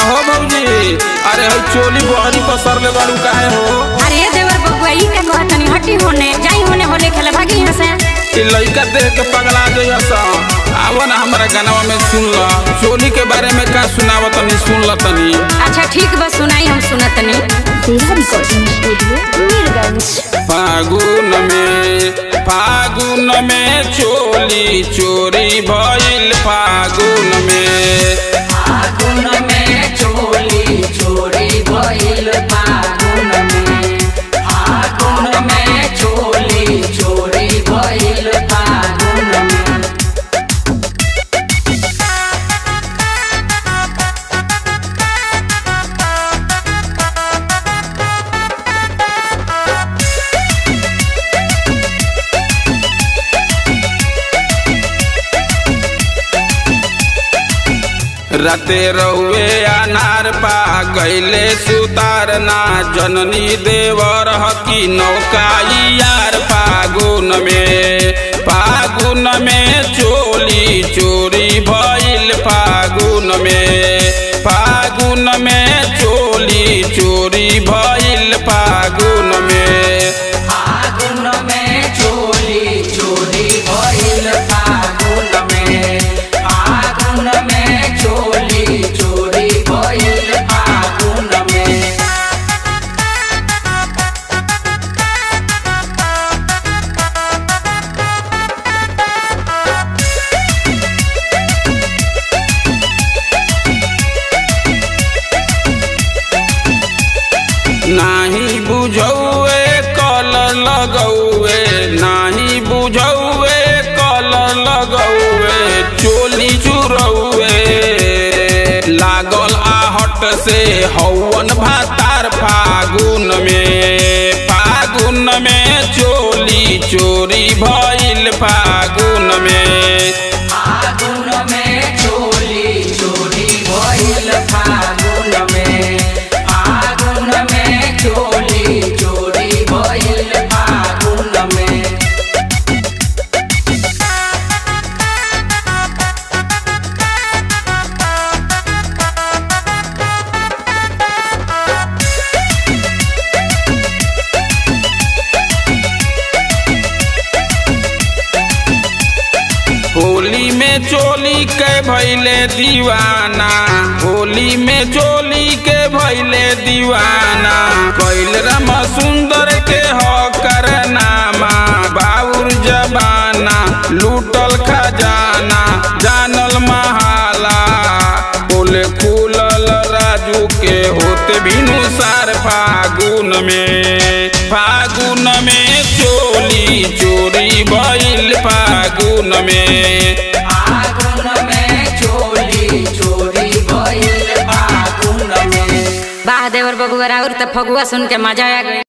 हो भौजी? अरे हई चोली बहरी पसर ले बाड़ू काहे हो? अरे देवर बबुआ ई का कहतनी हटी होने जाई होने होले खेले भागी यहां से। ई लइका देख के पगला जइया सा। आवा ना हमरा गानवा में सुन ल, चोली के बारे में का सुनावत तनी सुन ल तनी। अच्छा ठीक बा सुनाई हम सुनतनी। तेरा रिकॉर्डिंग स्टूडियो मीरगंज। फागुन में चोली चोरी भइल फागुन में चोली चोरी भइल फागुन में चोली चोरी भइल फागुन में। राते रहुए अनार पा गईले सुतार ना जननी देवर हकी नौकाई यार फागुन में चोली चोरी भइल फागुन में चोली चोरी भइल फागुन में चोली चोरी भइल फागुन में चोली चोरी भइल फागुन में। नाही बुझौए कलर लगौए, नाही बुझौए कलर लगौए, चोली चुरौए लागल आहट से हवन भातार फागुन में चोली चोरी भइल फागुन में चोली चोरी भइल फागुन में चोली चोरी भइल फागुन में। होली में चोली के भइले दीवाना, होली में चोली के भइले दीवाना, कैल राम सुंदर के हो करनामा, बाउर जबाना लूटल खजाना जानल महाला, बोले खुलल राजू के होते भिनुसार फागुन में चोली चोरी भइल फागुन में चोली चोरी भइल फागुन में। वाह देवर बबुआ और त फगुआ सुन के मजा आ गई।